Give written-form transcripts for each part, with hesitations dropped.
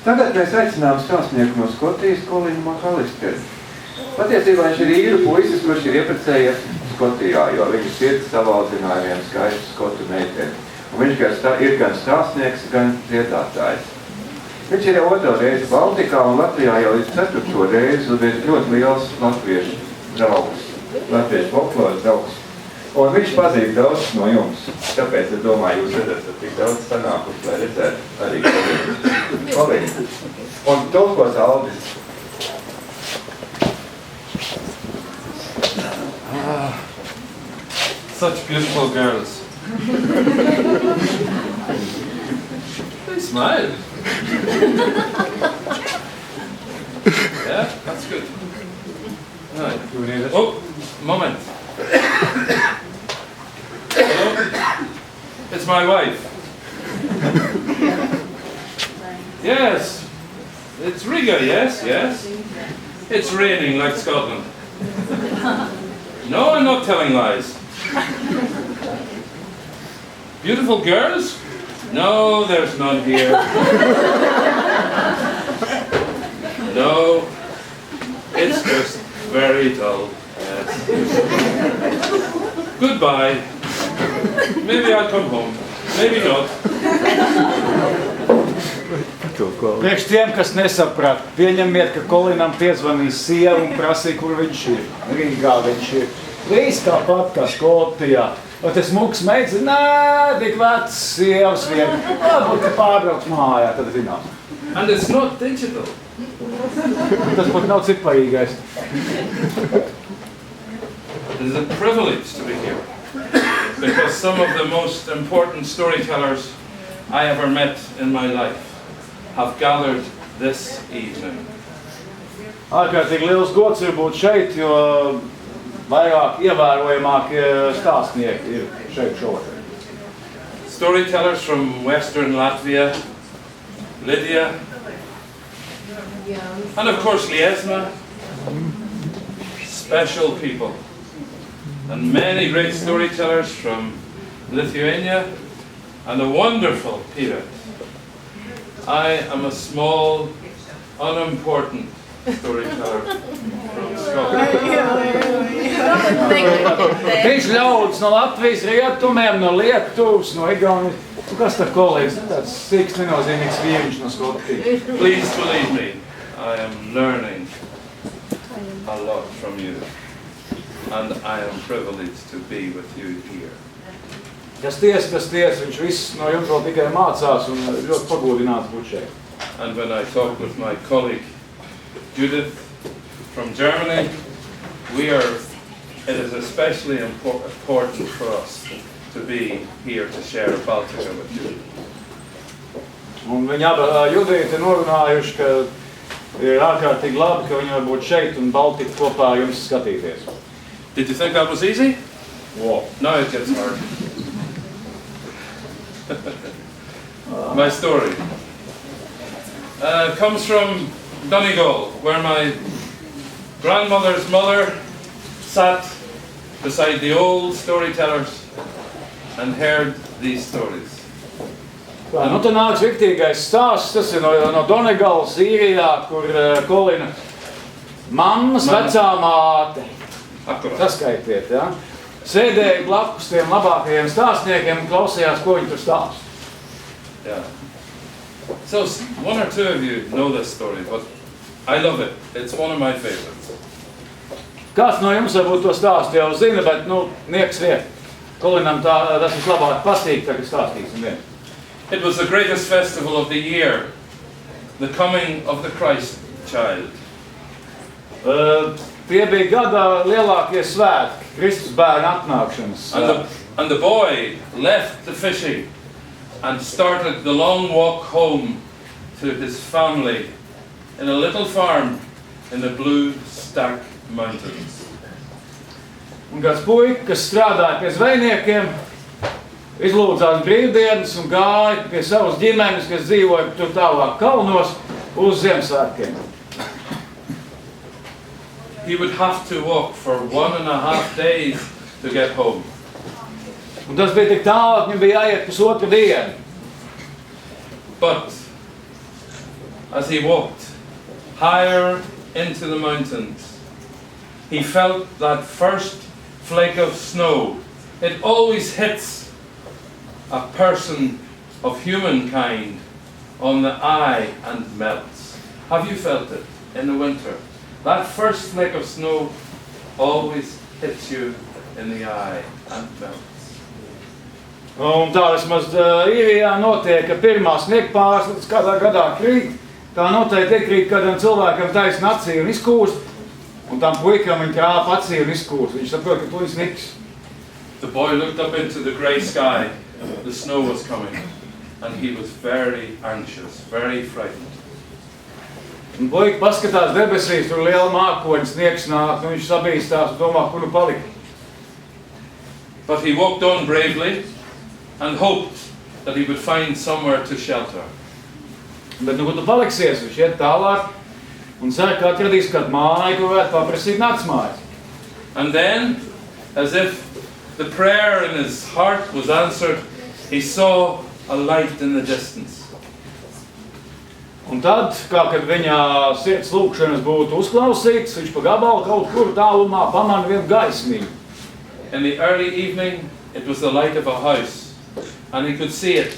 Tagad mēs aicinām stāstnieku no Skotijas Colinu McAllisteru. Patiesībā viņš ir īru puisis, kurš ir ieprecējies Skotijā, jo viņa sirds savaldzināja vienu skaistu skotu meiteni. Un viņš ir gan stāstnieks, gan dziedātājs. Viņš ir jau otro reizi Baltikā un Latvijā jau līdz 4. reizi un ir ļoti liels latviešu draugs, latviešu folkloras draugs. Un viņš pazīst daudz no jums, tāpēc es domāju, jūs redzat tik daudz sanākuši, lai redzētu arī Colinu. Un tulkos Aldis. Such beautiful girls. They smile. Yeah, that's good. Right. Oh, moment. Hello? It's my wife. Yes. It's Riga, yes, yes. It's raining like Scotland. No, I'm not telling lies. Beautiful girls? No, there's none here. No, it's just very dull. Yes. Goodbye. Maybe I'll come home. Maybe not. Priekš tiem, kas nesaprat, pieņemiet, ka Colinam piezvanīja sieva un prasīja, kur viņš ir. Rīgā viņš ir. Līdz tāpat kā Skotijā. Un tas muks meits, nē, tik vecs sievas vien. Varbūt, ka pārbrauc mājā, tad zinās. And it's not digital. Tas pat nav ciparīgais. It is a privilege to be here. Because some of the most important storytellers I ever met in my life have gathered this evening. Ārkārtīgi liels gods ir būt šeit, jo vairāk ievērojamākie stāstnieki ir šeit šovakar. Storytellers from Western Latvia, Lydia, and of course Liesma, special people. And many great storytellers from Lithuania and a wonderful Pūtelis. I am a small, unimportant storyteller from Scotland. Viņš ļaudis no Latvijas rietumiem, no Lietuvas, no Igaunijas. Kas tā Colins? Tāds sīks nenozīmīgs vīriņš no Skotijas. Please believe me, I am learning a lot from you. And I am privileged to be with you here. Kas ties, viņš viss no jums vēl tikai mācās un ļoti pagodināts būt šeit. And when I talk with my colleague Judith from Germany, it is especially important for us to be here to share Baltica with you. Un viņi Judīti norunājuši, ka ir ārkārtīgi labi, ka viņi var būt šeit un Baltiku kopā jums skatīties. Did you think that was easy? Wow. Now it gets hard. My story comes from Donegal, where my grandmother's mother sat beside the old storytellers and heard these stories. Nu, te nāks viktīgais stāsts, tas ir no Donegalas, Īrijā, kur Colina mammas vecā māte. Saskaitiet, ja? Sēdēja blakus tiem labākajiem stāstniekiem un klausījās, ko viņi tur stāst. Yeah. So one or two of you know this story, but I love it. It's one of my favorites. Kāds no jums varbūt to stāstu jau zina, bet, nieks vien. Colinam tas vislabāk patīk, tagad stāstīsim vien. It was the greatest festival of the year, the coming of the Christ child. Tie bija gada lielākie svētki, Kristus bērna atnākšanas. And the boy left the fishing and started the long walk home to his family in a little farm in the Blue Stack Mountains. Un kāds puika, kas strādāja pie zvejniekiem, izlūdzās brīvdienas un gāja pie savas ģimenes, kas dzīvoja tur tālāk kalnos, uz Ziemassvētkiem. He would have to walk for 1.5 days to get home. Un tas bija tik tālāk, viņam bija jāiet pusotru dienu. But as he walked higher into the mountains, he felt that first flake of snow. It always hits a person of humankind on the eye and melts. Have you felt it in the winter? That first flake of snow always hits you in the eye and melts. Un tā vismaz Īrijā notiek, ka pirmā sniegpārslis kādā gadā krīt. Tā noteikti iekrīt kādam cilvēkam taisn acī un izkūst, un tam puikam viņa krāp acī un izkūst. Viņš saprot, ka tu snigs. The boy looked up into the grey sky. The snow was coming, and he was very anxious, very frightened. Un puika paskatās debesīs, tur liela mākoņa sniegs nāk, un viņš sabīstās un domā, kur nu palika. But he walked on bravely and hoped that he would find somewhere to shelter. Bet nu, kur tu paliksies, viņš iet tālāk un cer, ka atradīs kādu māju, ko varētu paprasīt naktsmājas. And then, as if the prayer in his heart was answered, he saw a light in the distance. Un tad, kā kad viņa sirds lūkšanas būtu uzklausīts, viņš pa gabalu kaut kur tālumā pamana vienu gaismiņu. In the early evening, it was the light of a house, and he could see it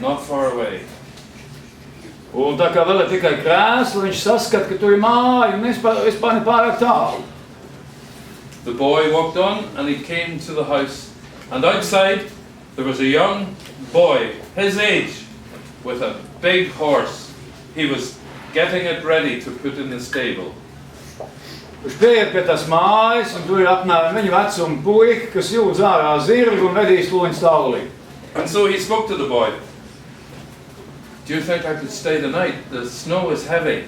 not far away. Un tā kā vēl ir tikai krēsli, viņš saskat, ka tur ir māja un vispār ne pārāk tālu. The boy walked on, and he came to the house, and outside there was a young boy, his age, with a big horse. He was getting it ready to put in the stable. Viņš pieiet pie tās mājas, un tur ir apmēram viņa vecuma puika, kas jūdz ārā zirgu un vedīs loņu stāvlī. And so he spoke to the boy. Do you think I could stay the night? The snow is heavy,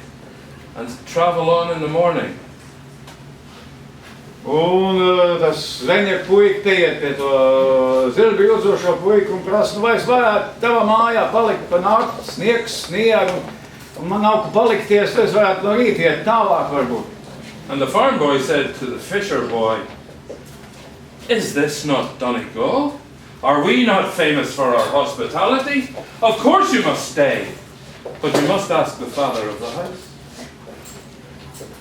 and travel on in the morning. Un tas zvejnieku puika pieiet pie to zirgu jūdzošo puiku un prasa, nu vai es varētu tavā mājā palikt pa nakti, sniegs, sniegu, un man nav ko palikties, es varētu no rīta iet tālāk varbūt. And the farm boy said to the fisher boy, "Is this not Donegal? Are we not famous for our hospitality? Of course you must stay, but you must ask the father of the house."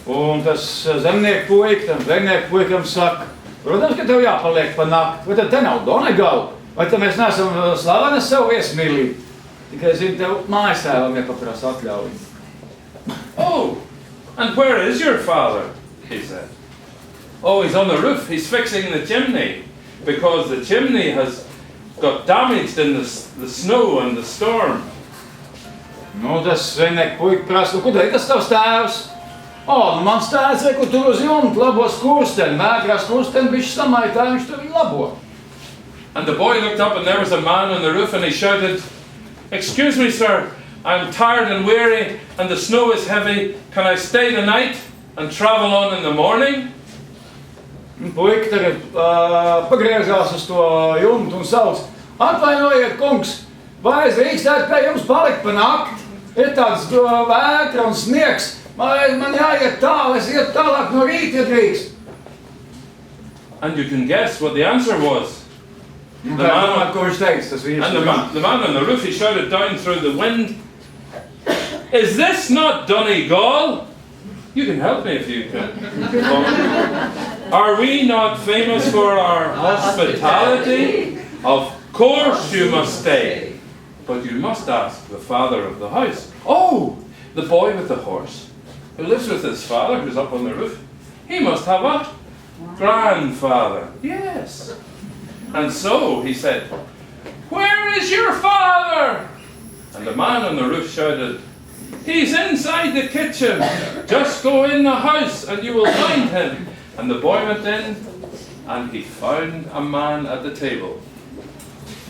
Un tas zemnieku puika, tam zvejnieku puikam saka, protams, ka tev jāpaliek pa nakti, vai tad te nav Donegala, vai tad mēs neesam slaveni sev viesmīlīgi, tikai zinu, tev mājasēvam jāpaprasa atļauju. "Oh, and where is your father?" he said. "Oh, he's on the roof. He's fixing the chimney, because the chimney has got damaged in the snow and the storm." Nu, tas zvejnieku puika prasa, nu, kur tad ir tas tavs tēvs? Nu mans tēvs ir, kur tur uz jumta labo skursteni, vētrā skursteni, bišķi samaitā, viņš tur labo. And the boy looked up, and there was a man on the roof, and he shouted, "Excuse me, sir, I'm tired and weary, and the snow is heavy. Can I stay the night and travel on in the morning?" Puika tagad pagriežās uz to jumtu un sauc, "Atvainojiet, kungs, vai es drīkstētu pie jums palikt pa nakti? Ir tāds vētra un sniegs, man jāiet tālu, es iet tālāk no rīta, ja drīkst." And you can guess what the answer was. The man, ko viņš teica, tas vīrs. And the man on the roof, he shouted down through the wind, "Is this not Donegal? You can help me if you can. Are we not famous for our hospitality? Of course you must stay, but you must ask the father of the house." Oh, the boy with the horse, who lives with his father, who's up on the roof, he must have a grandfather. Yes. And so he said, "Where is your father?" And the man on the roof shouted, "He's inside the kitchen. Just go in the house and you will find him." And the boy went in and he found a man at the table.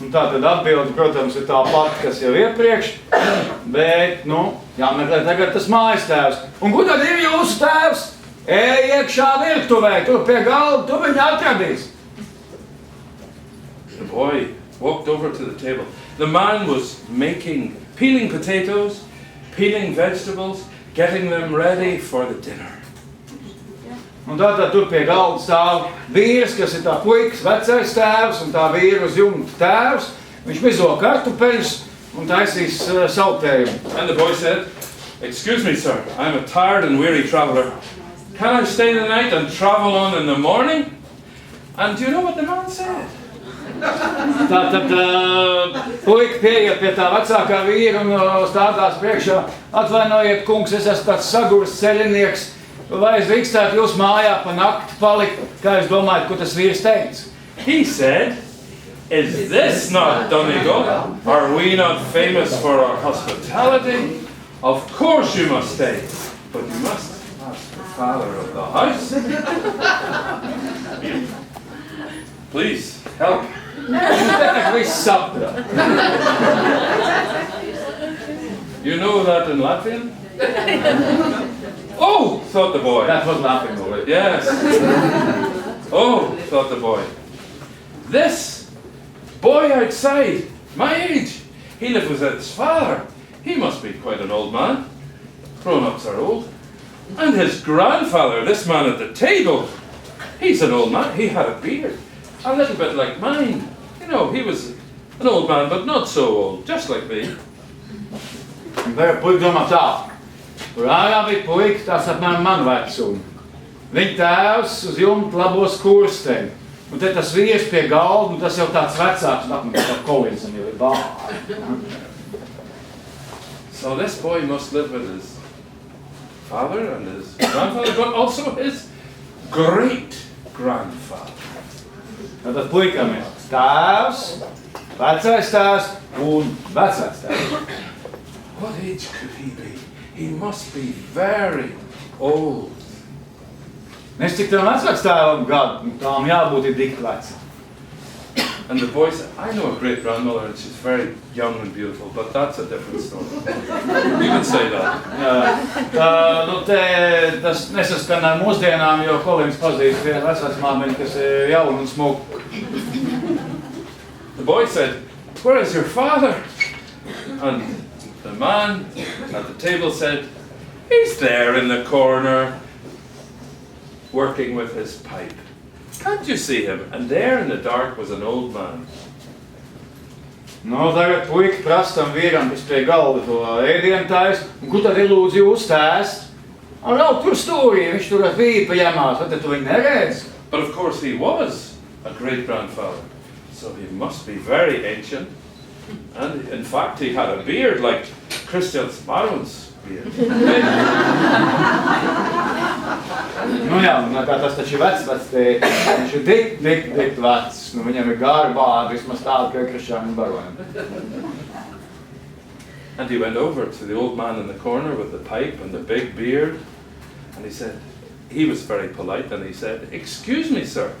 Un tā tad atbilde, protams, ir tā pati, kas jau iepriekš, bet, nu, jāmeklē tagad tas mājas tēvs. Un kur tad ir jūsu tēvs? Ej iekšā virtuvē, tur pie galda, tu viņu atradīs. The boy walked over to the table. The man was peeling potatoes, peeling vegetables, getting them ready for the dinner. Un tātad tur pie galda stāv vīrs, kas ir tā puikas vecais tēvs, un tā vīra uz jumta tēvs. Viņš mizo kartupeļus un taisīs sautējumu. And the boy said, Excuse me, sir. I'm a tired and weary traveller. Can I stay the night and travel on in the morning? And do you know what the man said? Tātad puika pieiet pie tā vecākā vīra un stādās priekšā. Atvainojiet, kungs, es esmu tāds sagurs ceļinieks. Vai es drīkstētu jūs mājā pa nakti palikt? Kā jūs domājat, ko tas vīrs teica? He said, is this not Donegal? Are we not famous for our hospitality? Of course you must stay, but you must ask the father of the house. Please, help. Viss saprot. You know that in Latvian? Oh, thought the boy. That was laughing already. Yes. Oh, thought the boy. This boy outside, my age, he lived with his father. He must be quite an old man. Grown-ups are old. And his grandfather, this man at the table, he's an old man. He had a beard, a little bit like mine. You know, he was an old man, but not so old, just like me. Tagad puika domā tā. Tur ārā bija puika, tās apmēram man vecumu. Viņa tēvs uz jumta labos kursteņu. Un te tas vīrs pie galda, un tas jau tāds vecāks, apmēram kā Colins, un jau ir bāri. So this boy must live with his father and his grandfather, but also his great-grandfather. Tad puikam ir tēvs, vecais tēvs un vecais tēvs. What age could he be? He must be very old. Nes cik tam vecāks tēvam gadu, tām jābūt ir tik veci. And the boy said, I know a great-grandmother and she's very young and beautiful, but that's a different story. You can say that. Nu te tas nesaskan ar mūsdienām, jo Colins pazīst vienu vecās māmiņu, kas ir jauna un smuka. The boy said, where is your father? And the man at the table said, he's there in the corner, working with his pipe. Can't you see him? And there in the dark was an old man. Nu, tagad puika prasa tam vīram, kas pie galda to ēdienu taisa, un kur tad ir lūdzu jūs tēs? Nav tur stūrī, viņš tur ar vīpa jamās, vai tad tu viņu neredz? But of course he was a great-grandfather, so he must be very ancient. And in fact he had a beard like Christian Sparrow's beard. Nu jā, kā tas taču ir vecs tēti, viņš ir tik vecs, nu viņam ir gāri bādi, vismaz tādu, kā Krišānam baronam. And he went over to the old man in the corner with the pipe and the big beard, and he said, he was very polite, and he said, excuse me, sir.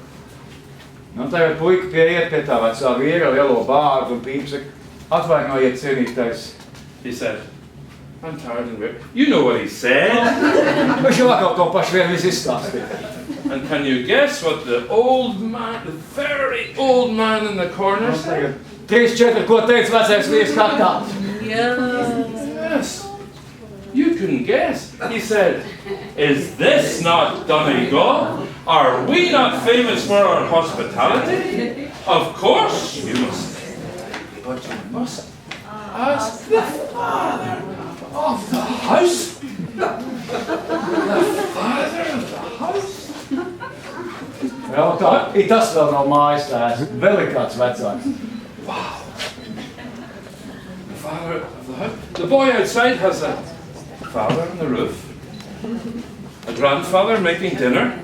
Nu tagad puika pieiet pie tā vecā vīra, lielo bārdu un pīpsek, atvainojiet cienītais. He said, I'm tired and weary. You know what he said. Viņš jau atkal to pašu vien visu izstāstīja. And can you guess what the old man, the very old man in the corner said? 3-4, ko teica vecais vīrs katā? Yes, you can guess. He said, is this not Donegal? Are we not famous for our hospitality? Of course you must. But you must ask the father of the house. The father of the house? Vēl tā, I tas vēl nav mājas tēvs, vēl ir kāds vecāks. Wow. The father of the house. The boy outside has a father on the roof, a grandfather making dinner,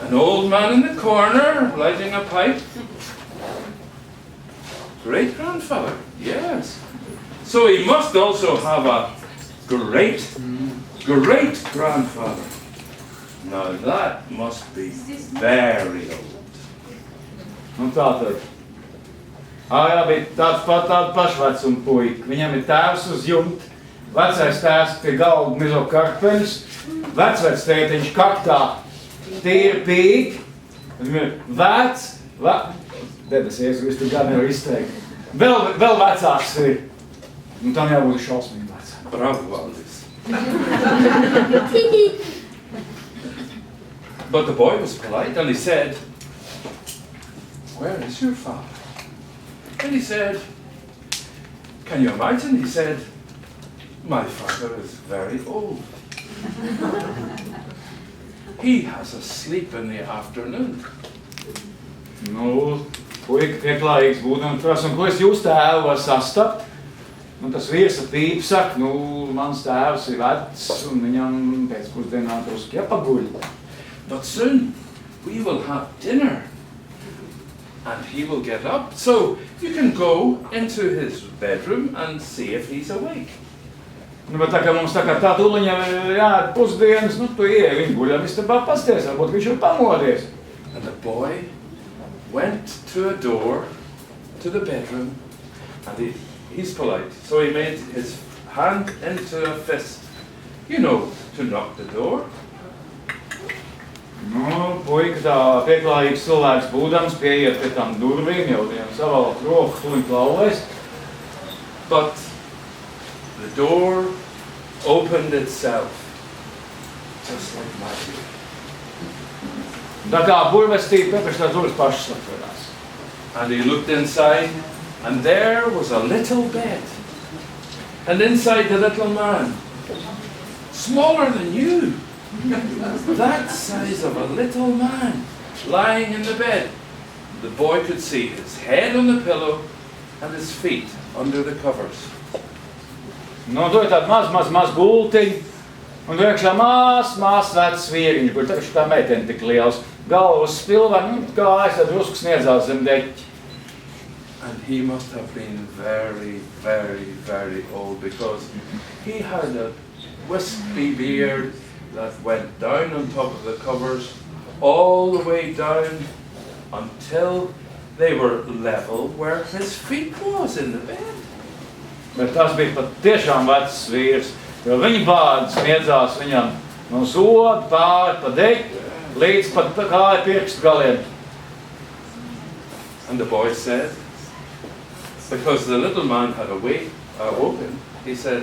an old man in the corner lighting a pipe. Great-grandfather, yes. So he must also have a great-grandfather. Now that must be very old. Nu tātad. Ārā bija tādu pašvecumu puika. Viņam ir tēvs uz jumta, vecais tēvs pie galda mizo karpeļus, vecvec tētiņš kaktā tīri pīk, debesies, es tur gan jau izteikt. Vēl vecāks ir. Nu tam jābūt šausmīgi vecāks. Bravo, Aldis. But the boy was polite and he said, where is your father? And he said, can you imagine? He said, My father is very old. He has a sleep in the afternoon. Nu, puika pieklājīgs būdams prasa, un ko es jūs tēvu var sastapt? Un tas vīrs ar pīpi saka, nu, mans tēvs ir vecs, un viņam pēc pusdienā drusku jāpaguļ. But soon we will have dinner. And he will get up. So you can go into his bedroom and see if he's awake. Nu, bet tā kā mums tā kā tā tuliņa jāēd pusdienas, nu, tu ieej viņa guļam, istabā pasties, varbūt viņš ir pamodies. And the boy went to a door to the bedroom, and he's polite. So he made his hand into a fist, you know, to knock the door. Nu, puika tā pieklājīgs cilvēks būdams, pieiet pie tām durvīm, jau savalk roku, tuliņ klauvēs. But the door opened itself, just like magic. Tā kā burvestība piepriekš tās durvis pašas atverās. And he looked inside, and there was a little bed. And inside the little man, smaller than you, that size of a little man, lying in the bed. The boy could see his head on the pillow and his feet under the covers. Nu, to ir tāda maz gultiņa, un priekšā mās vecs vieriņš, kur taču tā meitene tik liels. Galvas spilva, nu, kājas tad drusku sniedzās zem deķi. And he must have been very, very, very old, because he had a wispy beard that went down on top of the covers, all the way down until they were level where his feet was in the bed. Bet tas bija pat tiešām vecs vīrs, jo viņa bādi sniedzās viņam no soda pāri pa deķi, līdz pat kāja pirkstu galiem. And the boy said, because the little man had awoken, he said,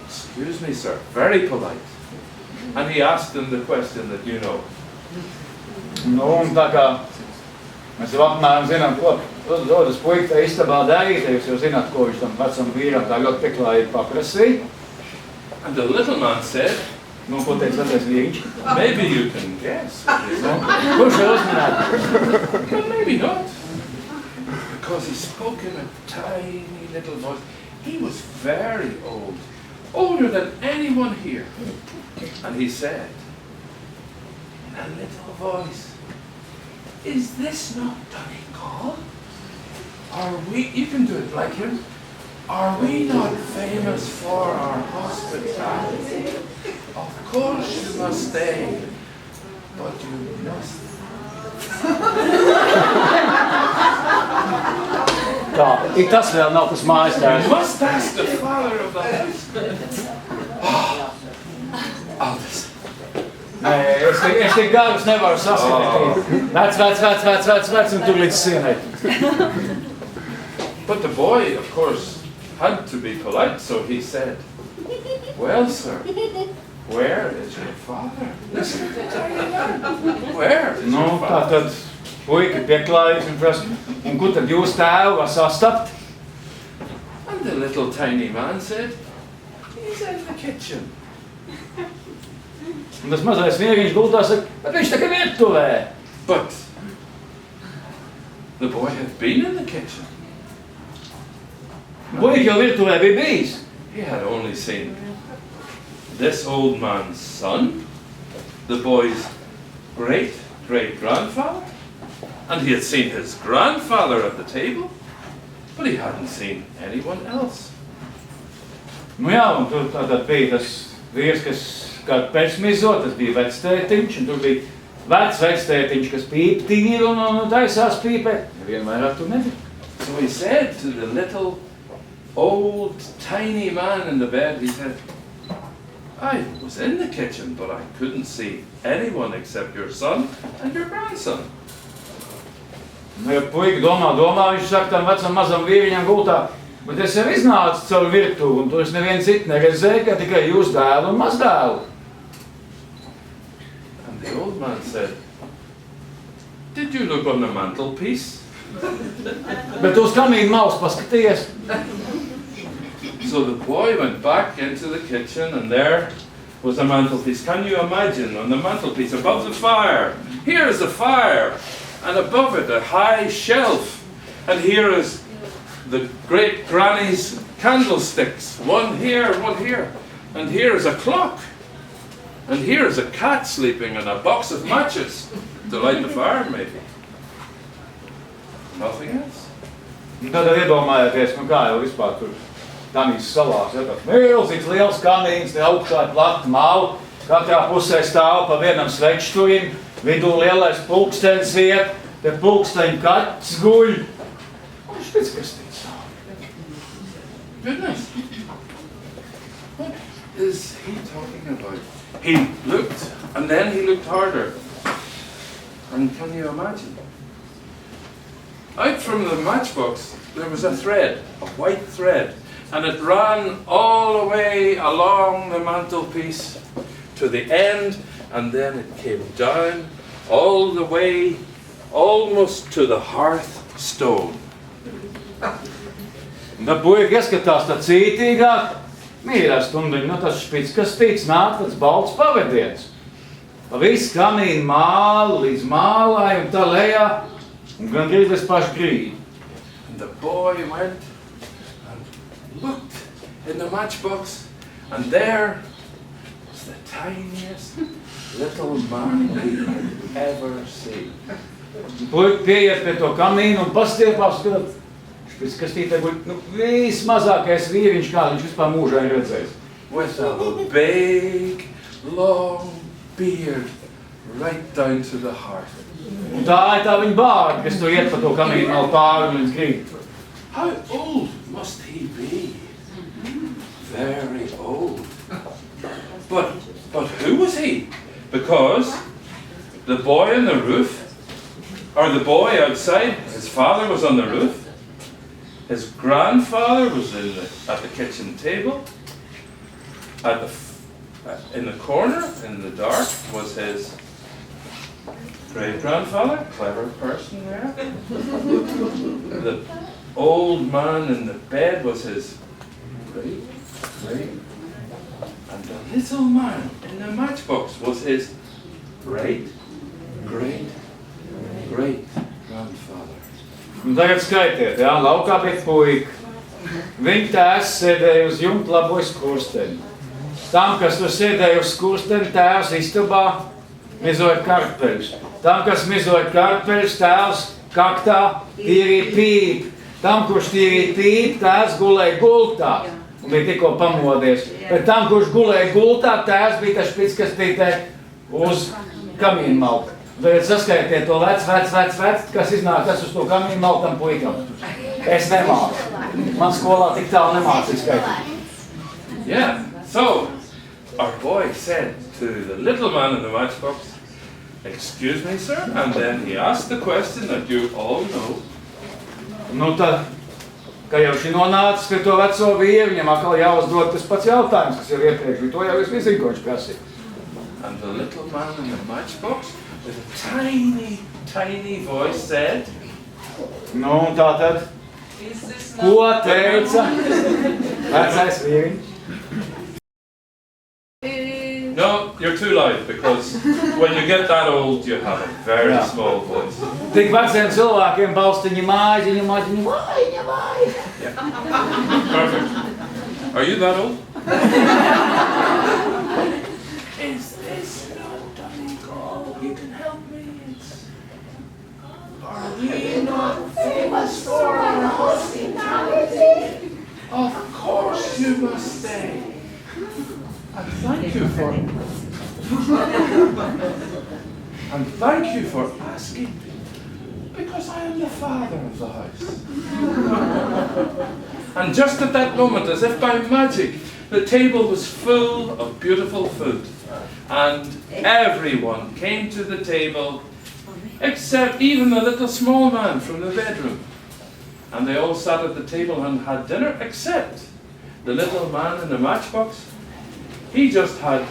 "Excuse me, sir," very polite. And he asked him the question that you know. Nu, un tā kā mēs jau apmēram zinām, ko dodas puika tā istabā darīt, jūs jau zināt, ko viņš tam vecam vīram tā ļoti pieklājīgi paprasīja. And the little man said, Nu, ko teica vecais vīriņš? "Maybe you can guess." Kurš jau uzmanāt? Well, maybe not. Because he spoke in a tiny little voice. He was very old, older than anyone here. And he said, in a little voice, "Is this not Donegal? Are we," you can do it like him, "are we not famous for our hospitality? Of course you must stay, but you must." Tā, ik tas vēl nav kas mājas You tēvs. must ask the father of the house. Oh, Aldis. Nē, es tik garus nevaru sasitīt. Vec, un tur līdz sienai. But the boy, of course, had to be polite, so he said, "Well, sir, where is your father?" Listen, where is Nu, your tā father? tad puika pieklājīgs un prasa, un kur tad jūs tēvu var sastapt? And the little tiny man said, "He's in the kitchen." Un tas mazais vīriņš gultā saka, bet viņš tā kā virtuvē. But the boy had been in the kitchen. Puika jau virtuvē bija bijis. He had only seen this old man's son, the boy's great-great-grandfather, and he had seen his grandfather at the table, but he hadn't seen anyone else. Nu jā, un tur tātad bija tas vīrs, kas kādu persmizo, tas bija vectētiņš, un tur bija vecs vectētiņš, kas pīp tīri un taisās pīpē. Nevienu vairāk tur nebija. So he said to the little, old, tiny man in the bed, he said, "I was in the kitchen, but I couldn't see anyone except your son and your grandson." Nu, ja puika domā, viņš saka tam vecam mazam vīriņam gultā, bet es jau iznācu caur virtuvi, un tur es nevienu citu neredzēju, kā tikai jūs dēlu un mazdēlu. And the old man said, "Did you look on the mantelpiece?" Bet uz kamīnu maus paskaties. So the boy went back into the kitchen, and there was a mantelpiece. Can you imagine, on the mantelpiece, above the fire, here is the fire, and above it a high shelf, and here is the great granny's candlesticks, one here, and here is a clock, and here is a cat sleeping, and a box of matches to light the fire, maybe. Nothing else. Tad iedomājieties, kā jau vispār tur Danijas salās, ja, tāds milzīgs liels kamīns, te augšā plata mala, katrā pusē stāv pa vienam svečturim, vidū lielais pulkstenis iet, te pulksteņu kaķis guļ, un špickrastīts stāv. Goodness. What is he talking about? He looked, and then he looked harder. And can you imagine? Out from the matchbox, there was a thread, a white thread, and it ran all the way along the mantelpiece to the end, and then it came down all the way, almost to the hearthstone. Da puika ieskatās tā cītīgāk, mīļā stundiņa, no tas špickrastīts nāk tāds balts pavadiens. Pa visu kamīnu māli līdz mālai un tā lejā, un gandrīz bez paša grīda. And the boy went and looked in the matchbox, and there was the tiniest little man he had ever seen. Puika pieiet pie to kamīnu un pastiepās, skatāt, špickrastītē guļ, vismazākais vīriņš, kā viņš vispār mūžā ir redzējis. With a big, long beard right down to the heart. Un tā ir tā viņa bārda, kas tur iet pa to kamīnu vēl pāri un līdz grīdu. How old must he be? Very old. But who was he? Because the boy on the roof, or the boy outside, his father was on the roof. His grandfather was at the kitchen table. In the corner, in the dark, was his great-grandfather, clever person there. The old man in the bed was his great. And the little man in the matchbox was his great-grandfather. Un tagad skaitiet, jā, laukā bija puika. Viņa tēvs sēdēja uz jumta laboja skursteni. Tam, kas tur sēdēja uz skursteni, tēvs istabā mizoja kartupeļus. Tam, kas mizoja kartupeļus, tēvs kaktā tīrīja pīpi. Tam, kurš tīrīja pīpi, tēvs gulēja gultā un bija tikko pamodies. Bet tam, kurš gulēja gultā, tēvs bija tā špickrastītē uz kamīnu malku. Tagad saskaitiet to vec, kas iznākas uz to kamīnu malku tam puikam. Es nemāku. Man skolā tik tālu nemācīja skaitīt. Yeah, so our boy said to the little man in the matchbox, "Excuse me, sir," and then he asked the question that you all know. Nu tad, ka jau šī nonācis pie to veco vīru, viņam atkal jāuzdod tas pats jautājums, kas jau iepriekš bija. To jau es nezinu, ko viņš prasīja. And the little man in the matchbox, with a tiny, tiny voice said, Nu, un tā tad, ko teica vecais vīriņš? No, you're too loud, because when you get that old, you have a very small voice. Tik veciem cilvēkiem balstiņi mājiņi, vai. Perfect. Are you that old? Is this not Donegal? You can help me. Are we not famous for our hospitality? Of course you must stay. And thank you for asking me, because I am the father of the house. And just at that moment, as if by magic, the table was full of beautiful food, and everyone came to the table, except even the little small man from the bedroom. And they all sat at the table and had dinner, except the little man in the matchbox. He just had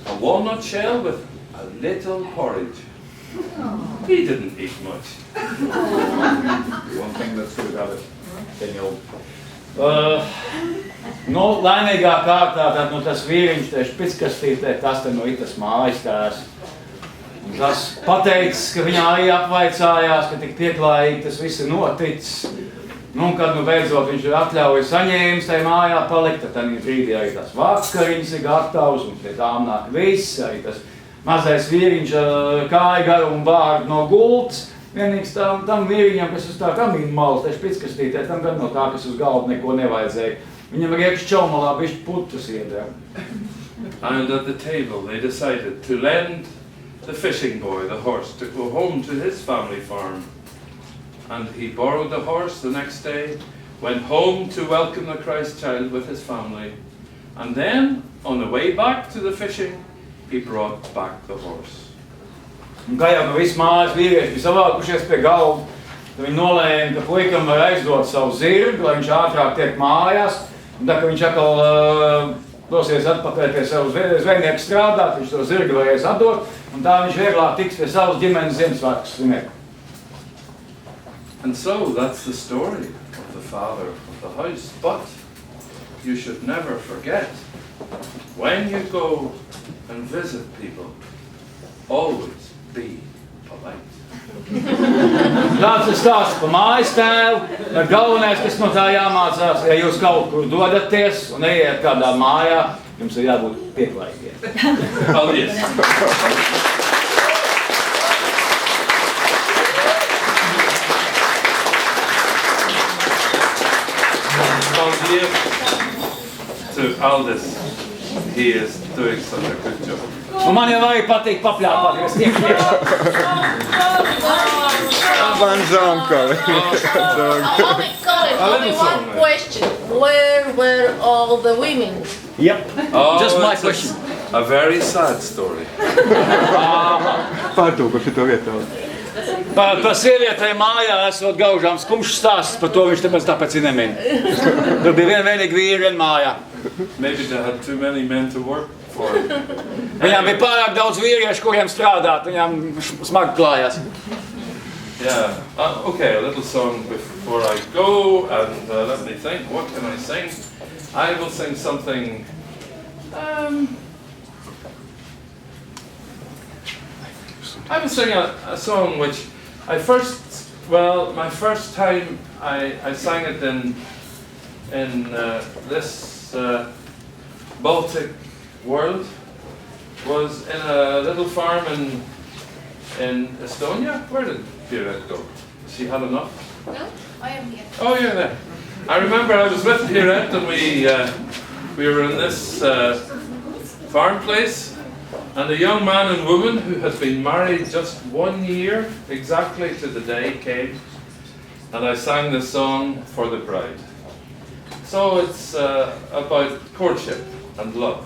a walnut shell with a little porridge. He didn't eat much. One thing that's true about it, Daniel, Laimīgā kārtā tad, tas vīriņš, tie špickastītē, tas te no itas mājas tās. Un tas pateicis, ka viņā arī apvaicājās, ka tik pieklājīgi tas viss ir noticis. Nu, kad beidzot viņš ir atļauju saņēmis tajā mājā palikt, tad brīdī arī tas vakariņas ir gatavs, un pie tām nāk viss, arī tas mazais vīriņš kāja garu un bārdu no gultas. Vienīgs tam vīriņam, kas uz tā kamīna malas, tai špickastītē, tam gan no tā, kas uz galdu neko nevajadzēja. Viņam iekš čaumalā bišķi putus iedēja. And at the table they decided to lend the fishing boy the horse to go home to his family farm. And he borrowed the horse the next day, went home to welcome the Christ child with his family. And then, on the way back to the fishing, he brought back the horse. Un kā jau viss mājas vīrieši bija savākušies pie galda, tad viņi nolēma, ka puikam var aizdot savu zirgu, lai viņš ātrāk tiek mājās. Un tā, ka viņš atkal dosies atpakaļ pie savu zvejnieku strādāt, viņš to zirgu varēs atdot, un tā viņš vieglāk tiks pie savas ģimenes Ziemassvētku svinēt. And so that's the story of the father of the house. But you should never forget, when you go and visit people, always be polite. Tāds ir stāsts par mājas tēvu, bet galvenais, kas no tā jāmācās, ja jūs kaut kur dodaties un eiet kādā mājā, jums ir jābūt pieklājīgiem. Aldis. To Aldis, he is doing such a good job. Un man jau arī patīk papļāpāt, jo es tiek priekšā. Colin, only one question. Where were all the women? Yep, just my question. A very sad story. Pārtūkuši to vietu. Par sievietēm mājā esot gaužām skumšs stāsts, par to viņš tāpēc ir nemin. Tur bija vienīgi vīri mājā. Maybe they had too many men to work for. Viņām bija pārāk daudz vīriešu, kuriem strādāt, viņām smagi klājās. Yeah, okay, a little song before I go, and let me think, what can I sing? I will sing something, I will sing a song which my first time I sang it in this Baltic world was in a little farm in Estonia. Where did Pierrette go? She had enough? No, I am here. Oh, you're there. I remember I was with Pierrette and we were in this farm place, and a young man and woman who had been married just 1 year exactly to the day came, and I sang this song for the bride. So it's about courtship and love,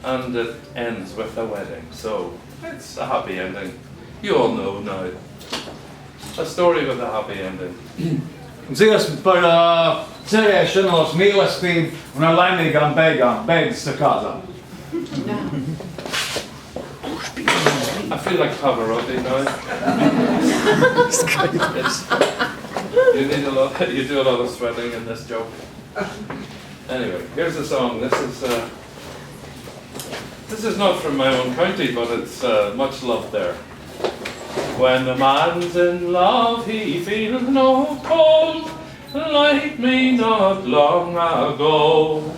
and it ends with a wedding. So it's a happy ending. You all know now. A story with a happy ending. Dziesma par cerēšanos, mīlestību un ar laimīgām beigām. Beigas ar kāzām. I feel like Pavarotti now. You do a lot of sweating in this job. Anyway, here's a song. This is not from my own county, but it's much loved there. When the man's in love, he feels no cold, like me not long ago.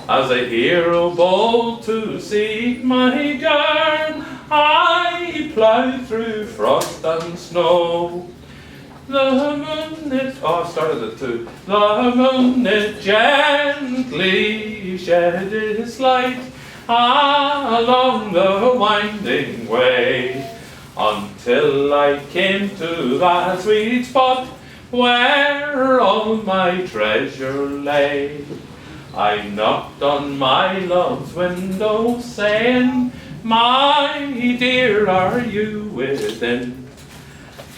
As a hero bold to seek my girl, I ploughed through frost and snow. The moon it gently shed its light along the winding way, until I came to that sweet spot where all my treasure lay. I knocked on my love's window, saying, "My dear, are you within?"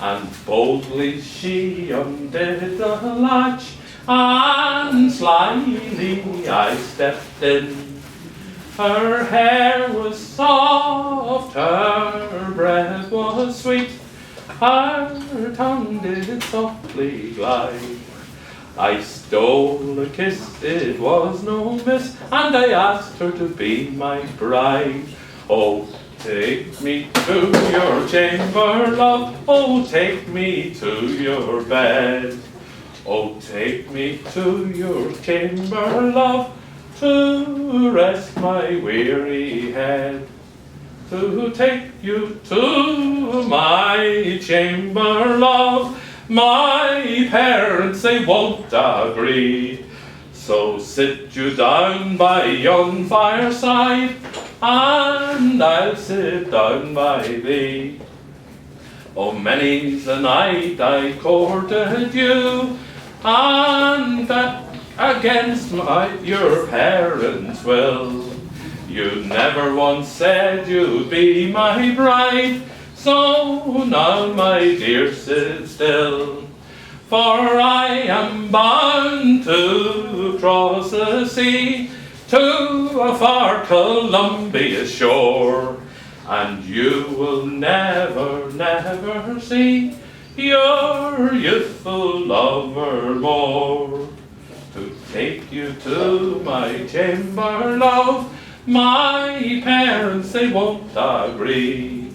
And boldly she undid the latch, and slyly I stepped in. Her hair was soft, her breath was sweet, her tongue did softly glide I stole a kiss, it was no miss, and I asked her to be my bride. Oh, take me to your chamber, love, oh, take me to your bed. Oh, take me to your chamber, love, to rest my weary head. To take you to my chamber, love, my parents, they won't agree. So sit you down by yon fireside, and I'll sit down by thee. Oh, many's the night I courted you, and that against your parents' will. You never once said you'd be my bride, so now, my dear, sit still. For I am bound to cross the sea to a far Columbia shore, and you will never, never see your youthful lover more. To take you to my chamber, love, my parents, they won't agree.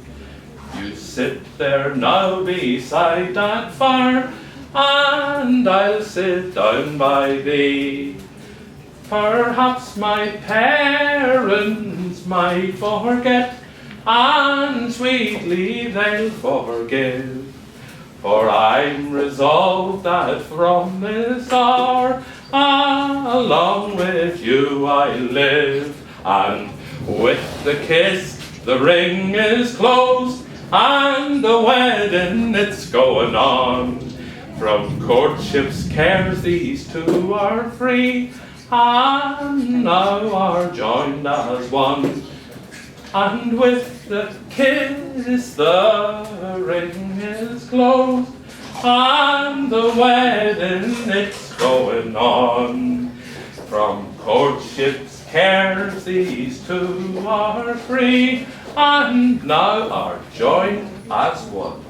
You sit there now beside that fire, and I'll sit down by thee. Perhaps my parents might forget, and sweetly they'll forgive. For I'm resolved that from this hour, along with you I live. And with the kiss, the ring is closed, and the wedding, it's going on. From courtship's cares these two are free, and now are joined as one. And with the kiss, the ring is closed, and the wedding, it's going on. From courtship's cares these two are free, and now are joined as one.